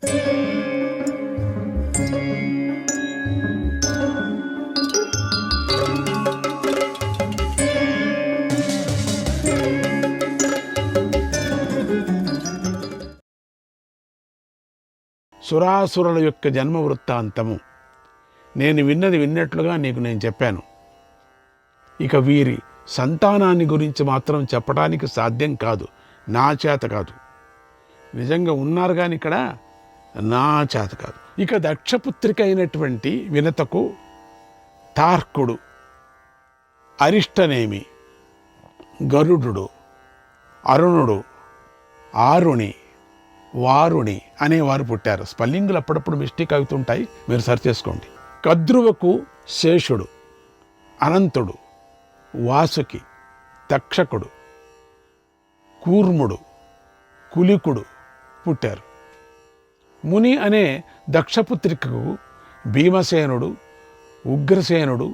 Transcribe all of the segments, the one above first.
సురాసురుల యొక్క జన్మ వృత్తాంతము నేను విన్నది విన్నట్లుగా నీకు నేను చెప్పాను. ఇక వీరి సంతానాన్ని గురించి మాత్రం చెప్పడానికి సాధ్యం కాదు, నా చేత కాదు. నిజంగా ఉన్నారు కానీ ఇక్కడ నా చేత కాదు. ఇక దక్షపుత్రిక అయినటువంటి వినతకు తార్కుడు, అరిష్టనేమి, గరుడు, అరుణుడు, ఆరుణి, వారుణి అనేవారు పుట్టారు. స్పెల్లింగులు అప్పుడప్పుడు మిస్టేక్ అవుతుంటాయి, మీరు సర్చ్ చేసుకోండి. కద్రువకు శేషుడు, అనంతుడు, వాసుకి, తక్షకుడు, కూర్ముడు, కులికుడు పుట్టారు. ముని అనే దక్షపుత్రికకు భీమసేనుడు, ఉగ్రసేనుడు,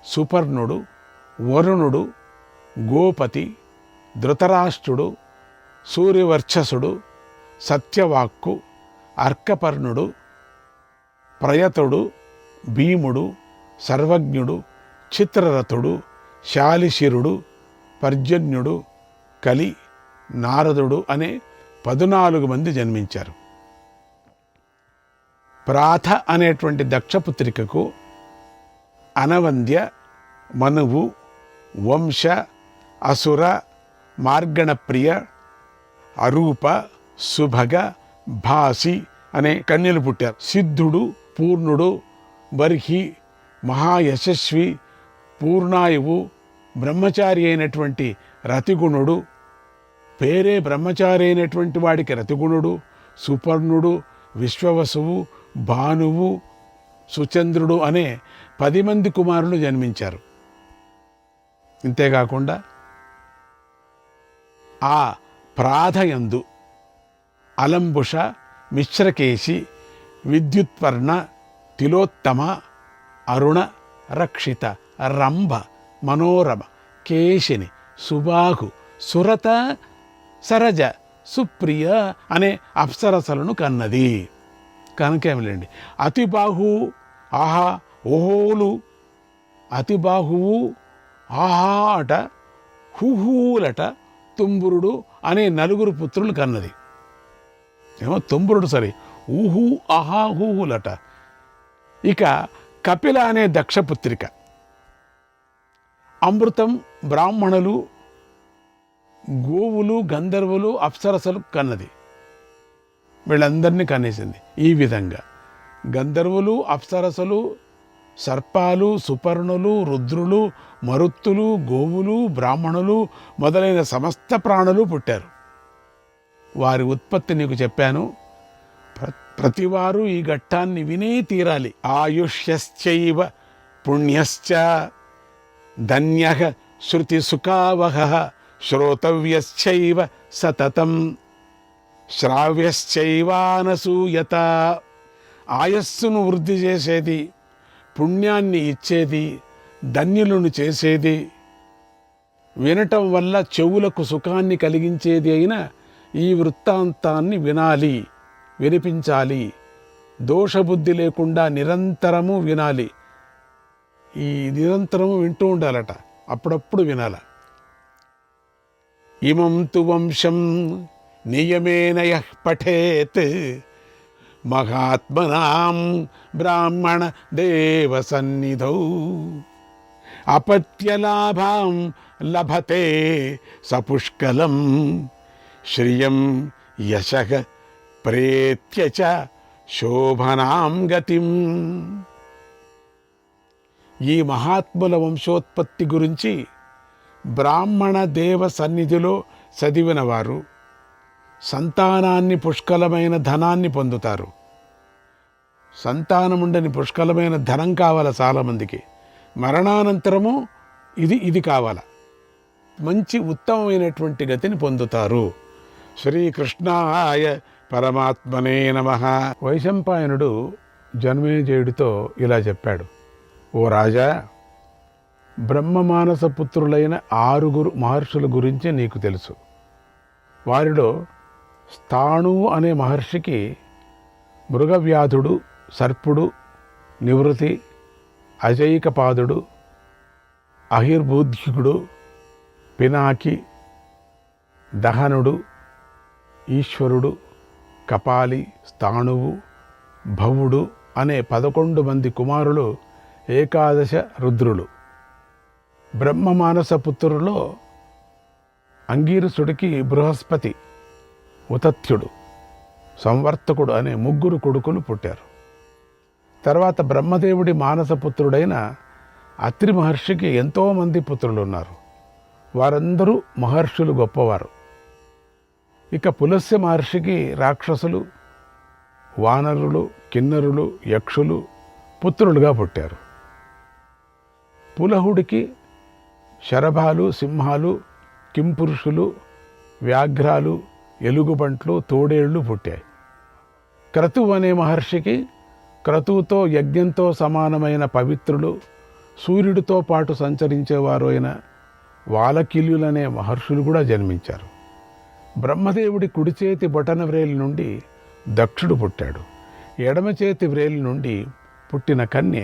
సుపర్ణుడు, వరుణుడు, గోపతి, ధృతరాష్ట్రుడు, సూర్యవర్చసుడు, సత్యవాక్కు, అర్కపర్ణుడు, ప్రయతుడు, భీముడు, సర్వజ్ఞుడు, చిత్రరథుడు, శాలిశిరుడు, పర్జన్యుడు, కలి, నారదుడు అనే 14 మంది జన్మించారు. ప్రాథ అనేటువంటి దక్షపుత్రికకు అనవంద్య, మనువు, వంశ, అసుర, మార్గణప్రియ, అరూప, సుభగ, భాసి అనే కన్యలు పుట్టారు. సిద్ధుడు, పూర్ణుడు, బర్హి, మహాయశస్వి, పూర్ణాయువు, బ్రహ్మచారి అయినటువంటి రతిగుణుడు, పేరే బ్రహ్మచారి అయినటువంటి వాడికి రతిగుణుడు, సుపర్ణుడు, విశ్వవసువు, భానువు, సుచంద్రుడు అనే 10 మంది కుమారులు జన్మించారు. ఇంతేకాకుండా ఆ ప్రాధయందు అలంబుష, మిశ్రకేశి, విద్యుత్పర్ణ, తిలోత్తమ, అరుణ, రక్షిత, రంభ, మనోరమ, కేశిని, సుబాహు, సురత, సరజ, సుప్రియ అనే అప్సరసలను కన్నది. కనుకేమిలేండి, అతిబాహు, ఆహా, ఓహోలు, అతిబాహువు, ఆహా అట, హుహూలట, తుంబురుడు అనే 4 పుత్రులు కన్నది. ఏమో తుంబురుడు సరే, ఊహు, ఆహా, హూహులట. ఇక కపిల అనే దక్షపుత్రిక అమృతం, బ్రాహ్మణులు, గోవులు, గంధర్వులు, అప్సరసలు కన్నది. వీళ్ళందరినీ కనేసింది. ఈ విధంగా గంధర్వులు, అప్సరసలు, సర్పాలు, సుపర్ణులు, రుద్రులు, మరుత్తులు, గోవులు, బ్రాహ్మణులు మొదలైన సమస్త ప్రాణులు పుట్టారు. వారి ఉత్పత్తి నీకు చెప్పాను. ప్రతివారు ఈ ఘట్టాన్ని వినే తీరాలి. ఆయుష్యశ్చైవ పుణ్యశ్చ ధన్యః శృతి సుఖావహః శ్రోతవ్యశ్చైవ సతతం శ్రావ్యశ్చైవానసూయత. ఆయస్సును వృద్ధి చేసేది, పుణ్యాన్ని ఇచ్చేది, ధన్యులను చేసేది, వినటం వల్ల చెవులకు సుఖాన్ని కలిగించేది అయిన ఈ వృత్తాంతాన్ని వినాలి, వినిపించాలి. దోషబుద్ధి లేకుండా నిరంతరము వినాలి. ఈ నిరంతరము వింటూ ఉండాలట, అప్పుడప్పుడు వినాల. ఇమం తు వంశం నియమేన యః పఠేత్ మహాత్మనాం బ్రాహ్మణ దేవ సన్నిధౌ అపత్యలాభాం లభతే సపుష్కలం శ్రియం యశః ప్రేత్య చ శోభనాం గతిం. ఈ మహాత్ముల వంశోత్పత్తి గురించి బ్రాహ్మణ దేవ సన్నిధిలో చదివిన వారు సంతానాన్ని, పుష్కలమైన ధనాన్ని పొందుతారు. సంతానముండని పుష్కలమైన ధనం కావాల చాలామందికి. మరణానంతరము ఇది కావాల. మంచి ఉత్తమమైనటువంటి గతిని పొందుతారు. శ్రీకృష్ణాయ పరమాత్మనే నమః. వైశంపాయనుడు జనమేజయుడితో ఇలా చెప్పాడు: ఓ రాజా, బ్రహ్మమానస పుత్రులైన 6 మహర్షుల గురించి నీకు తెలుసు. వారిలో స్థాణువు అనే మహర్షికి మృగవ్యాధుడు, సర్పుడు, నివృతి, అజైకపాదుడు, అహిర్బూద్ధికుడు, పినాకి, దహనుడు, ఈశ్వరుడు, కపాలి, స్థాణువు, భవుడు అనే 11 మంది కుమారులు, 11 రుద్రులు. బ్రహ్మమానస పుత్రులలో అంగీరసుడికి బృహస్పతి, ఉతత్యుడు, సంవర్తకుడు అనే 3 కొడుకులు పుట్టారు. తర్వాత బ్రహ్మదేవుడి మానసపుత్రుడైన అత్రి మహర్షికి ఎంతోమంది పుత్రులు ఉన్నారు. వారందరూ మహర్షులు, గొప్పవారు. ఇక పులస్య మహర్షికి రాక్షసులు, వానరులు, కిన్నరులు, యక్షులు పుత్రులుగా పుట్టారు. పులహుడికి శరభాలు, సింహాలు, కింపురుషులు, వ్యాఘ్రాలు, ఎలుగుబంట్లు, తోడేళ్లు పుట్టాయి. క్రతువు అనే మహర్షికి క్రతువుతో యజ్ఞంతో సమానమైన పవిత్రులు, సూర్యుడితో పాటు సంచరించేవారు అయిన వాలకిల్యులనే మహర్షులు కూడా జన్మించారు. బ్రహ్మదేవుడి కుడి చేతి బొటన వ్రేలి నుండి దక్షుడు పుట్టాడు. ఎడమ చేతి వ్రేలి నుండి పుట్టిన కన్య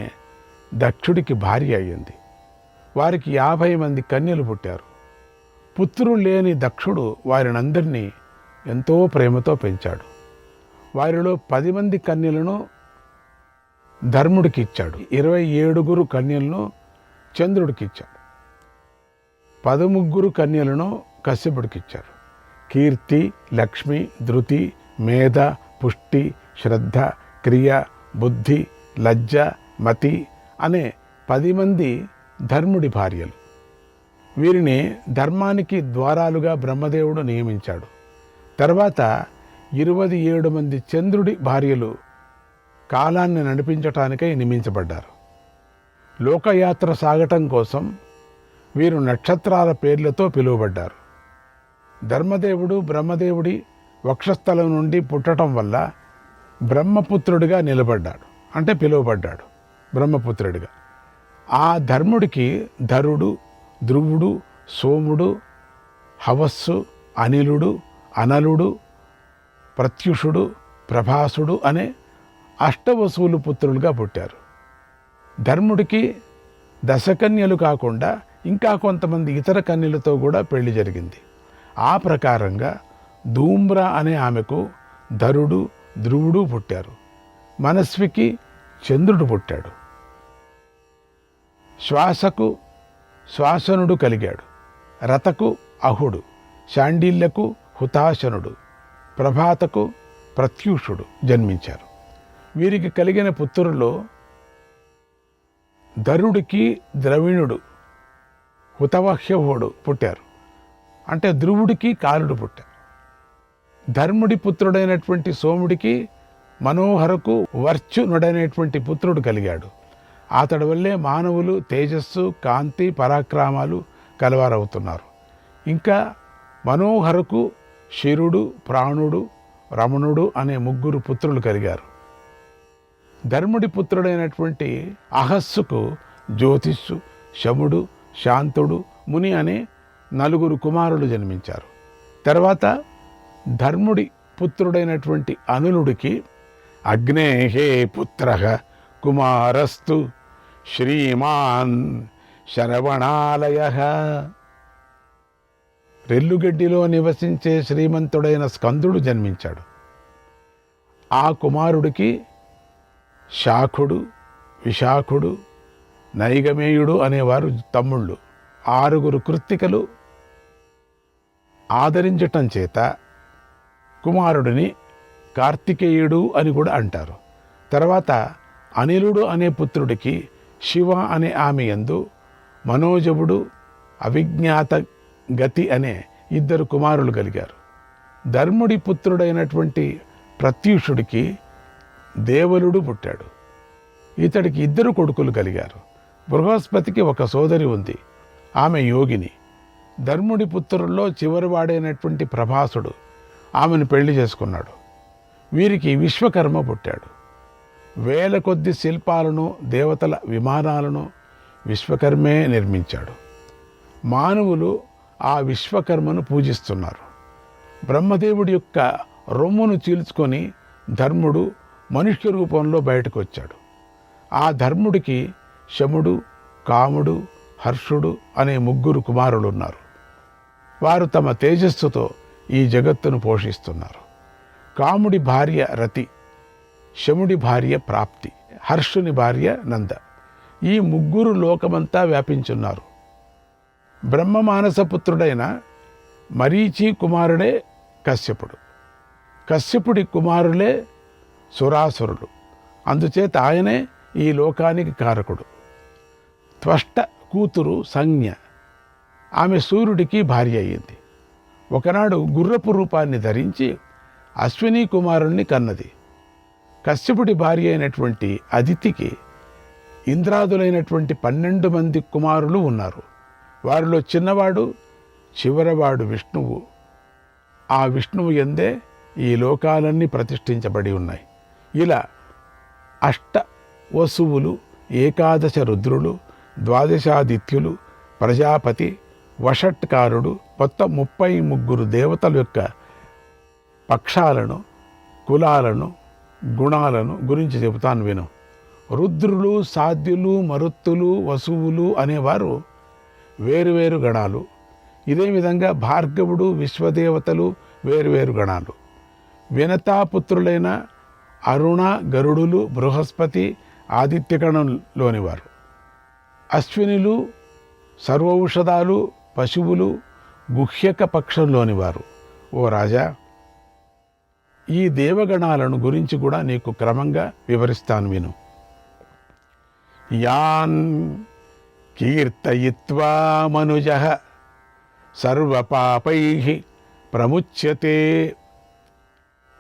దక్షుడికి భార్య అయ్యింది. వారికి 50 మంది కన్యలు పుట్టారు. పుత్రులు లేని దక్షుడు వారినందరినీ ఎంతో ప్రేమతో పెంచాడు. వారిలో 10 మంది కన్యలను ధర్ముడికి ఇచ్చాడు. 27 కన్యలను చంద్రుడికి ఇచ్చాడు. 13 కన్యలను కశ్యపుడికి ఇచ్చారు. కీర్తి, లక్ష్మి, ధృతి, మేధ, పుష్టి, శ్రద్ధ, క్రియ, బుద్ధి, లజ్జ, మతి అనే 10 మంది ధర్ముడి భార్యలు. వీరిని ధర్మానికి ద్వారాలుగా బ్రహ్మదేవుడు నియమించాడు. తర్వాత 27 మంది చంద్రుడి భార్యలు కాలాన్ని నడిపించటానికై నియమించబడ్డారు. లోకయాత్ర సాగటం కోసం వీరు నక్షత్రాల పేర్లతో పిలువబడ్డారు. ధర్మదేవుడు బ్రహ్మదేవుడి వక్షస్థలం నుండి పుట్టడం వల్ల బ్రహ్మపుత్రుడిగా నిలబడ్డాడు, అంటే పిలువబడ్డాడు బ్రహ్మపుత్రుడిగా. ఆ ధర్ముడికి ధరుడు, ధ్రువుడు, సోముడు, హవస్సు, అనిలుడు, అనలుడు, ప్రత్యుషుడు, ప్రభాసుడు అనే అష్టవసువులు పుత్రులుగా పుట్టారు. ధర్ముడికి దశకన్యలు కాకుండా ఇంకా కొంతమంది ఇతర కన్యలతో కూడా పెళ్లి జరిగింది. ఆ ప్రకారంగా ధూమ్ర అనే ఆమెకు ధరుడు, ధ్రువుడు పుట్టారు. మనస్వికి చంద్రుడు పుట్టాడు. శ్వాసకు శ్వాసనుడు కలిగాడు. రతకు అహుడు, శాండిల్యకు హుతాశనుడు, ప్రభాతకు ప్రత్యూషుడు జన్మించారు. వీరికి కలిగిన పుత్రుల్లో ధరుడికి ద్రవిణుడు, హుతవహ్యహుడు పుట్టారు. అంటే ధ్రువుడికి కాలుడు పుట్టారు. ధర్ముడి పుత్రుడైనటువంటి సోముడికి మనోహరకు వర్చునుడైనటువంటి పుత్రుడు కలిగాడు. అతడి వల్లే మానవులు తేజస్సు, కాంతి, పరాక్రమాలు కలవారవుతున్నారు. ఇంకా మనోహరకు శిరుడు, ప్రాణుడు, రమణుడు అనే 3 పుత్రులు కలిగారు. ధర్ముడి పుత్రుడైనటువంటి అహస్సుకు జ్యోతిష్సు, శముడు, శాంతుడు, ముని అనే 4 కుమారులు జన్మించారు. తర్వాత ధర్ముడి పుత్రుడైనటువంటి అనులుడికి అగ్నేహే పుత్రః కుమారస్తు శ్రీమాన్ శరవణాలయః, రెల్లుగడ్డిలో నివసించే శ్రీమంతుడైన స్కందుడు జన్మించాడు. ఆ కుమారుడికి శాఖుడు, విశాఖుడు, నైగమేయుడు అనేవారు తమ్ముళ్ళు. 6 కృత్తికలు ఆదరించటం చేత కుమారుడిని కార్తికేయుడు అని కూడా అంటారు. తర్వాత అనిలుడు అనే పుత్రుడికి శివ అనే ఆమె యందు మనోజవుడు, అవిజ్ఞాత గతి అనే 2 కుమారులు కలిగారు. ధర్ముడి పుత్రుడైనటువంటి ప్రత్యూషుడికి దేవలుడు పుట్టాడు. ఇతడికి 2 కొడుకులు కలిగారు. బృహస్పతికి ఒక సోదరి ఉంది, ఆమె యోగిని. ధర్ముడి పుత్రుల్లో చివరివాడైనటువంటి ప్రభాసుడు ఆమెను పెళ్లి చేసుకున్నాడు. వీరికి విశ్వకర్మ పుట్టాడు. 1000 కొద్ది శిల్పాలను, దేవతల విమానాలను విశ్వకర్మే నిర్మించాడు. మానవులు ఆ విశ్వకర్మను పూజిస్తున్నారు. బ్రహ్మదేవుడి యొక్క రొమ్మును చీల్చుకొని ధర్ముడు మనుష్య రూపంలో బయటకు వచ్చాడు. ఆ ధర్ముడికి శముడు, కాముడు, హర్షుడు అనే 3 కుమారులు ఉన్నారు. వారు తమ తేజస్సుతో ఈ జగత్తును పోషిస్తున్నారు. కాముడి భార్య రతి, శముడి భార్య ప్రాప్తి, హర్షుని భార్య నంద. ఈ 3 లోకమంతా వ్యాపించున్నారు. బ్రహ్మమానసపుత్రుడైన మరీచి కుమారుడే కశ్యపుడు. కశ్యపుడి కుమారులే సురాసురులు. అందుచేత ఆయనే ఈ లోకానికి కారకుడు. త్వష్ట కూతురు సంజ్ఞ, ఆమె సూర్యుడికి భార్య అయ్యింది. ఒకనాడు గుర్రపు రూపాన్ని ధరించి అశ్విని కుమారుణ్ణి కన్నది. కశ్యపుడి భార్య అయినటువంటి అదితికి ఇంద్రాదులైనటువంటి 12 మంది కుమారులు ఉన్నారు. వారిలో చిన్నవాడు, చివరవాడు విష్ణువు. ఆ విష్ణువు యందే ఈ లోకాలన్నీ ప్రతిష్ఠించబడి ఉన్నాయి. ఇలా 8 వసువులు, 11 రుద్రులు, 12 ఆదిత్యులు, ప్రజాపతి, వషట్కారుడు, మొత్తం 33 దేవతల యొక్క పక్షాలను, కులాలను, గుణాలను గురించి చెబుతాను విను. రుద్రులు, సాధ్యులు, మరుత్తులు, వసువులు అనేవారు వేరువేరు గణాలు. ఇదే విధంగా భార్గవుడు, విశ్వదేవతలు వేరువేరు గణాలు. వినతాపుత్రులైన అరుణ, గరుడులు, బృహస్పతి ఆదిత్యగణంలోనివారు. అశ్వినులు సర్వౌషధాలు, పశువులు గుహ్యక పక్షంలోనివారు. ఓ రాజా, ఈ దేవగణాలను గురించి కూడా నీకు క్రమంగా వివరిస్తాను విను. యాన్ కీర్తయిత్వా మనుజః సర్వపాపైః ప్రముచ్యతే.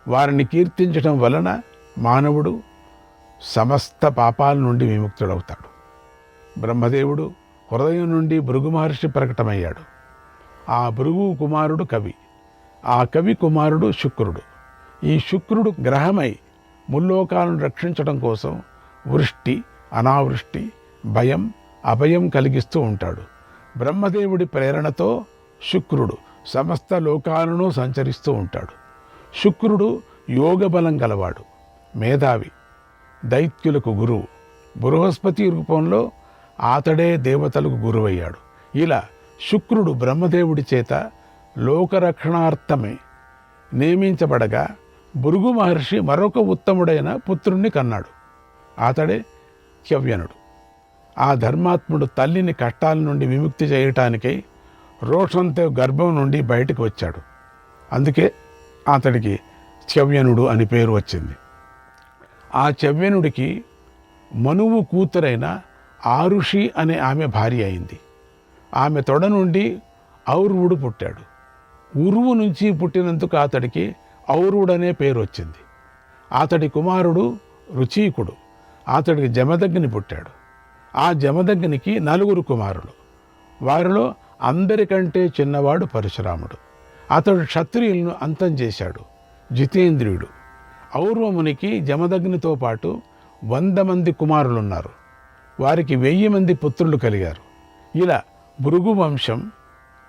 వారిని కీర్తించడం వలన మానవుడు సమస్త పాపాల నుండి విముక్తుడవుతాడు. బ్రహ్మదేవుడు హృదయం నుండి భృగు మహర్షి ప్రకటమయ్యాడు. ఆ భృగు కుమారుడు కవి, ఆ కవి కుమారుడు శుక్రుడు. ఈ శుక్రుడు గ్రహమై ముల్లోకాలను రక్షించడం కోసం వృష్టి, అనావృష్టి, భయం, అభయం కలిగిస్తూ ఉంటాడు. బ్రహ్మదేవుడి ప్రేరణతో శుక్రుడు సమస్త లోకాలను సంచరిస్తూ ఉంటాడు. శుక్రుడు యోగ బలం గలవాడు, మేధావి, దైత్యులకు గురువు. బృహస్పతి రూపంలో అతడే దేవతలకు గురువయ్యాడు. ఇలా శుక్రుడు బ్రహ్మదేవుడి చేత లోకరక్షణార్థమే నియమించబడగా భృగు మహర్షి మరొక ఉత్తముడైన పుత్రుణ్ణి కన్నాడు. అతడే చ్యవ్యనుడు. ఆ ధర్మాత్ముడు తల్లిని కష్టాల నుండి విముక్తి చేయటానికై రోషంతో గర్భం నుండి బయటకు వచ్చాడు. అందుకే అతడికి చ్యవ్యనుడు అని పేరు వచ్చింది. ఆ చ్యవ్యనుడికి మనువు కూతురైన ఆరుషి అనే ఆమె భార్య అయింది. ఆమె తొడ నుండి ఔర్వుడు పుట్టాడు. ఉరువు నుంచి పుట్టినందుకు అతడికి ఔర్వుడనే పేరు వచ్చింది. అతడి కుమారుడు రుచీకుడు. అతడికి జమదగ్ని పుట్టాడు. ఆ జమదగ్నికి 4 కుమారులు. వారిలో అందరికంటే చిన్నవాడు పరశురాముడు. అతడు క్షత్రియులను అంతం చేశాడు. జితేంద్రియుడు. ఔర్వమునికి జమదగ్నితో పాటు 100 మంది కుమారులున్నారు. వారికి 1000 మంది పుత్రులు కలిగారు. ఇలా భృగు వంశం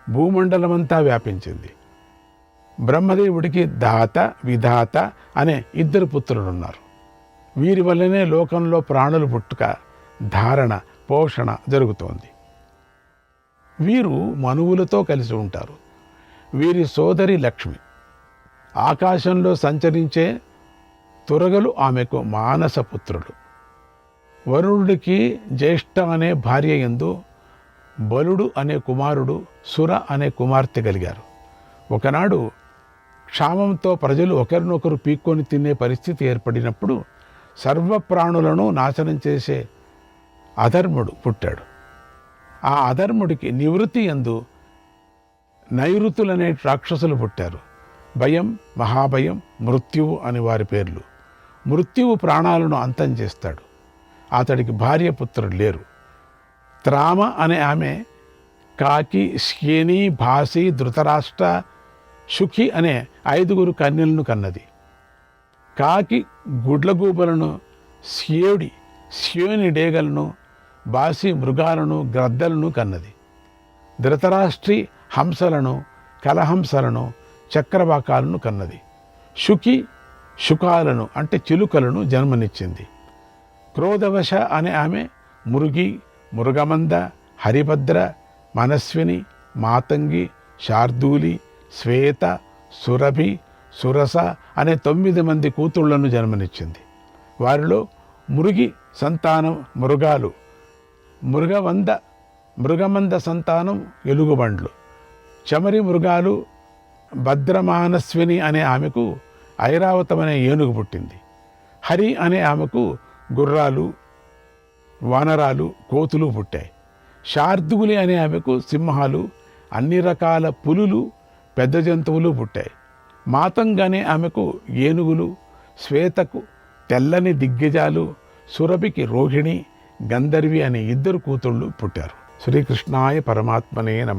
భూమండలమంతా వ్యాపించింది. బ్రహ్మదేవుడికి దాత, విధాత అనే 2 పుత్రులున్నారు. వీరి వల్లనే లోకంలో ప్రాణులు పుట్టుక, ధారణ, పోషణ జరుగుతోంది. వీరు మనువులతో కలిసి ఉంటారు. వీరి సోదరి లక్ష్మి. ఆకాశంలో సంచరించే తురగలు ఆమెకు మానసపుత్రులు. వరుణుడికి జ్యేష్ఠ అనే భార్య యందు బలుడు అనే కుమారుడు, సుర అనే కుమార్తె కలిగారు. ఒకనాడు క్షామంతో ప్రజలు ఒకరినొకరు పీక్కొని తినే పరిస్థితి ఏర్పడినప్పుడు సర్వప్రాణులను నాశనం చేసే అధర్ముడు పుట్టాడు. ఆ అధర్ముడికి నివృత్తి యందు నైరుతులనే రాక్షసులు పుట్టారు. భయం, మహాభయం, మృత్యువు అని వారి పేర్లు. మృత్యువు ప్రాణాలను అంతం చేస్తాడు. అతడికి భార్య పుత్రులు లేరు. త్రామ అనే ఆమె కాకి, శ్యేని, భాసి, ధృతరాష్ట్ర, శుకి అనే 5 కన్యలను కన్నది. కాకి గుడ్లగూబలను, శ్యోని డేగలను, బాసి మృగాలను, గ్రద్దలను కన్నది. ధృతరాష్ట్రి హంసలను, కలహంసలను, చక్రవాకాలను కన్నది. శుకి శుకాలను అంటే చిలుకలను జన్మనిచ్చింది. క్రోధవశ అనే ఆమె మురుగి, మురుగమంద, హరిభద్ర, మనస్విని, మాతంగి, శార్దూలి, శ్వేత, సురభి, సురస అనే 9 మంది కూతుళ్లను జన్మనిచ్చింది. వారిలో మురుగి సంతానం మృగాలు, మృగమంద సంతానం ఎలుగుబండ్లు, చమరి మృగాలు. భద్రమానస్విని అనే ఆమెకు ఐరావతం అనే ఏనుగు పుట్టింది. హరి అనే ఆమెకు గుర్రాలు, వానరాలు, కోతులు పుట్టాయి. శార్దూలి అనే ఆమెకు సింహాలు, అన్ని రకాల పులులు, పెద్ద జంతువులు పుట్టాయి. మాతంగ్ అనే ఆమెకు ఏనుగులు, శ్వేతకు తెల్లని దిగ్గజాలు, సురభికి రోహిణి, గంధర్వి అనే 2 కూతుళ్ళు పుట్టారు. శ్రీకృష్ణాయ పరమాత్మనే నమః.